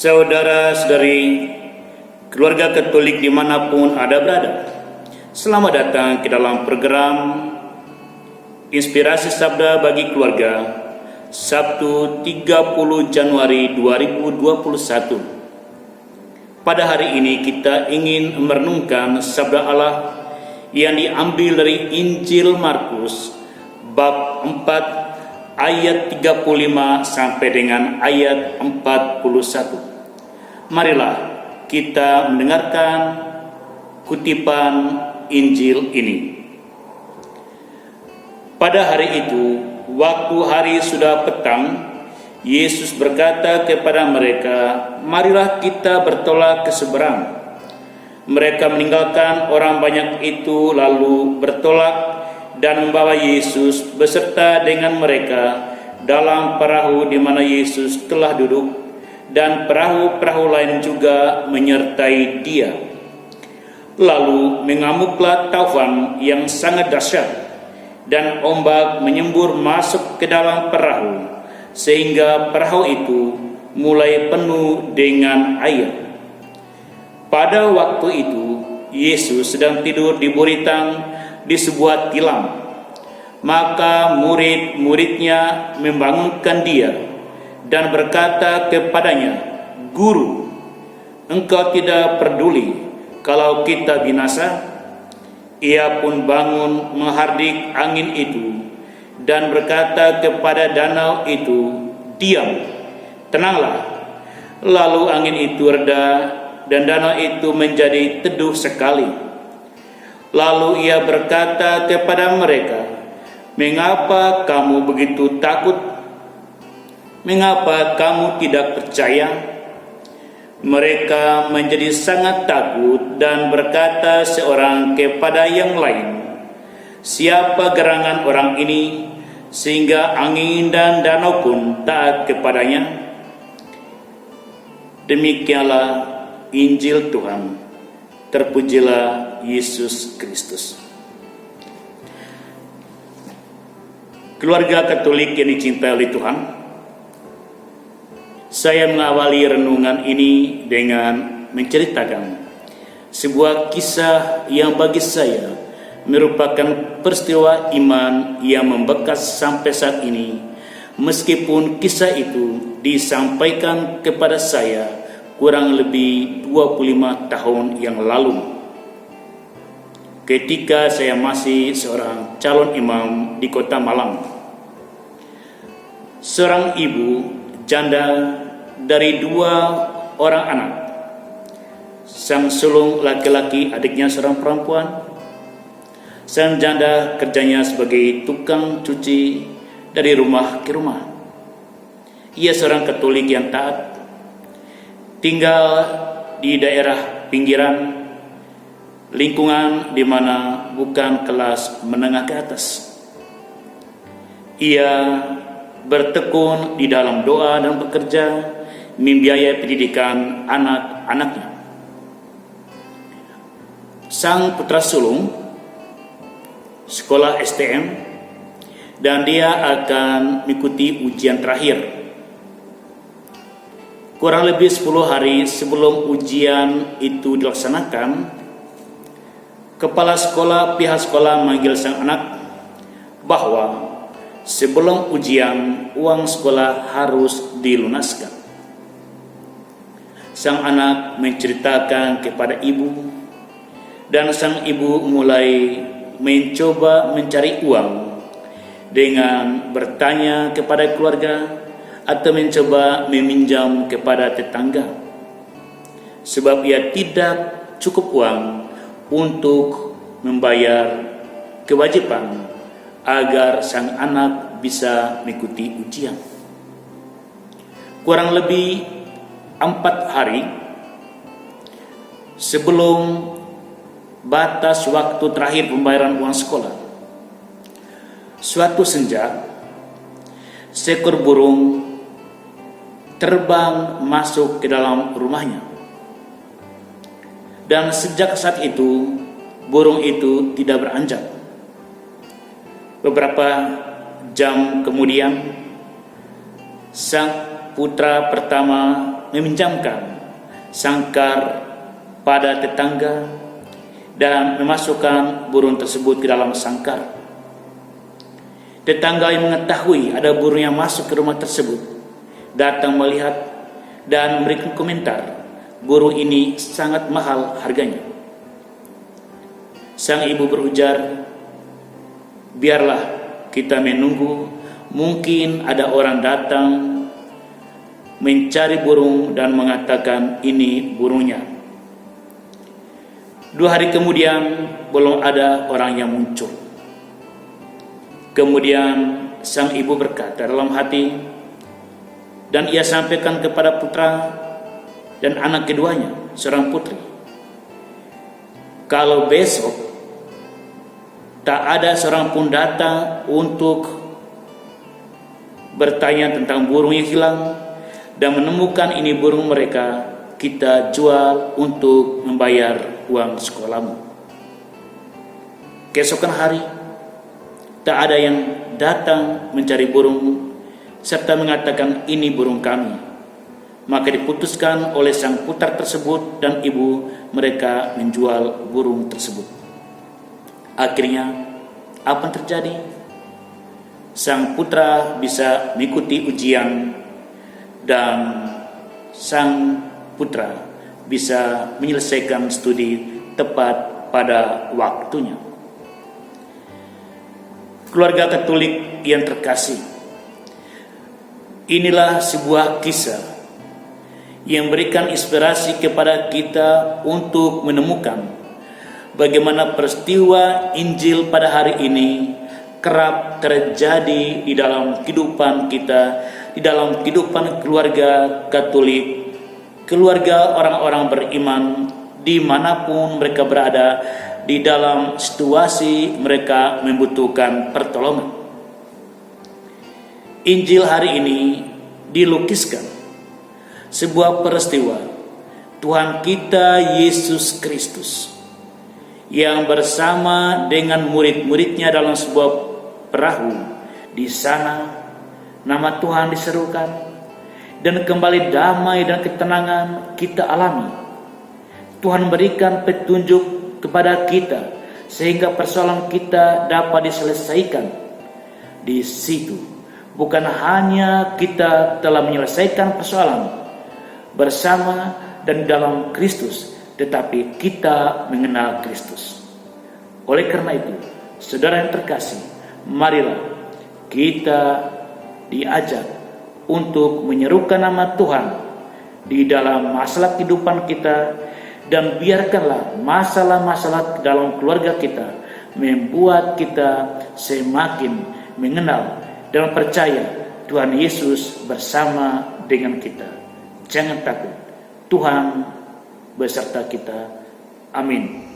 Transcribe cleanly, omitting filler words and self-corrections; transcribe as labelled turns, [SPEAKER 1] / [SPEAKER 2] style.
[SPEAKER 1] Saudara-saudari keluarga Katolik dimanapun Anda berada, selamat datang ke dalam program Inspirasi Sabda bagi Keluarga, Sabtu 30 Januari 2021. Pada hari ini kita ingin merenungkan Sabda Allah yang diambil dari Injil Markus bab 4 ayat 35 sampai dengan ayat 41. Marilah kita mendengarkan kutipan Injil ini. Pada hari itu, waktu hari sudah petang, Yesus berkata kepada mereka, "Marilah kita bertolak ke seberang." Mereka meninggalkan orang banyak itu lalu bertolak dan membawa Yesus beserta dengan mereka dalam perahu di mana Yesus telah duduk, dan perahu-perahu lain juga menyertai Dia. Lalu mengamuklah taufan yang sangat dahsyat, dan ombak menyembur masuk ke dalam perahu, sehingga perahu itu mulai penuh dengan air. Pada waktu itu, Yesus sedang tidur di buritang di sebuah tilam. Maka murid-muridnya membangunkan Dia dan berkata kepadanya, "Guru, Engkau tidak peduli kalau kita binasa?" Ia pun bangun menghardik angin itu dan berkata kepada danau itu, "Diam, tenanglah." Lalu angin itu reda dan danau itu menjadi teduh sekali. Lalu Ia berkata kepada mereka, "Mengapa kamu begitu takut? Mengapa kamu tidak percaya?" Mereka menjadi sangat takut dan berkata seorang kepada yang lain, "Siapa gerangan orang ini sehingga angin dan danau pun taat kepadanya?" Demikianlah Injil Tuhan. Terpujilah Yesus Kristus. Keluarga Katolik yang dicintai oleh Tuhan, saya mengawali renungan ini dengan menceritakan sebuah kisah yang bagi saya merupakan peristiwa iman yang membekas sampai saat ini, meskipun kisah itu disampaikan kepada saya kurang lebih 25 tahun yang lalu, ketika saya masih seorang calon imam di kota Malang. Seorang ibu janda dari 2 orang anak, sang sulung laki-laki, adiknya seorang perempuan. Sang janda kerjanya sebagai tukang cuci dari rumah ke rumah. Ia seorang Katolik yang taat, tinggal di daerah pinggiran, lingkungan di mana bukan kelas menengah ke atas. Ia bertekun di dalam doa dan bekerja membiayai pendidikan anak-anaknya. Sang putra sulung sekolah STM dan dia akan mengikuti ujian terakhir. Kurang lebih 10 hari sebelum ujian itu dilaksanakan, kepala sekolah, pihak sekolah memanggil sang anak bahwa sebelum ujian uang sekolah harus dilunaskan. Sang anak menceritakan kepada ibu, dan sang ibu mulai mencoba mencari uang dengan bertanya kepada keluarga atau mencoba meminjam kepada tetangga, sebab ia tidak cukup uang untuk membayar kewajiban agar sang anak bisa mengikuti ujian. Kurang lebih 4 hari sebelum batas waktu terakhir pembayaran uang sekolah, suatu senja, seekor burung terbang masuk ke dalam rumahnya. Dan sejak saat itu, burung itu tidak beranjak. Beberapa jam kemudian, sang putra pertama meminjamkan sangkar pada tetangga dan memasukkan burung tersebut ke dalam sangkar. Tetangga yang mengetahui ada burung yang masuk ke rumah tersebut datang melihat dan memberikan komentar, burung ini sangat mahal harganya. Sang ibu berujar, biarlah kita menunggu, mungkin ada orang datang mencari burung dan mengatakan ini burungnya. 2 hari kemudian belum ada orang yang muncul. Kemudian sang ibu berkata dalam hati, dan ia sampaikan kepada putra dan anak keduanya, seorang putri, kalau besok tak ada seorang pun datang untuk bertanya tentang burung yang hilang dan menemukan ini burung mereka, kita jual untuk membayar uang sekolahmu. Keesokan hari tak ada yang datang mencari burung serta mengatakan ini burung kami. Maka diputuskan oleh sang putra tersebut dan ibu mereka menjual burung tersebut. Akhirnya apa yang terjadi? Sang putra bisa mengikuti ujian dan sang putra bisa menyelesaikan studi tepat pada waktunya. Keluarga Katolik yang terkasih, inilah sebuah kisah yang memberikan inspirasi kepada kita untuk menemukan bagaimana peristiwa Injil pada hari ini kerap terjadi di dalam kehidupan kita, di dalam kehidupan keluarga Katolik, keluarga orang-orang beriman dimanapun mereka berada, di dalam situasi mereka membutuhkan pertolongan. Injil hari ini dilukiskan sebuah peristiwa Tuhan kita Yesus Kristus yang bersama dengan murid-muridnya dalam sebuah perahu. Di sana nama Tuhan diserukan dan kembali damai dan ketenangan kita alami. Tuhan berikan petunjuk kepada kita sehingga persoalan kita dapat diselesaikan. Di situ bukan hanya kita telah menyelesaikan persoalan bersama dan dalam Kristus, tetapi kita mengenal Kristus. Oleh karena itu, saudara yang terkasih, marilah kita diajak untuk menyerukan nama Tuhan di dalam masalah kehidupan kita, dan biarkanlah masalah-masalah dalam keluarga kita membuat kita semakin mengenal dan percaya Tuhan Yesus bersama dengan kita. Jangan takut, Tuhan beserta kita. Amin.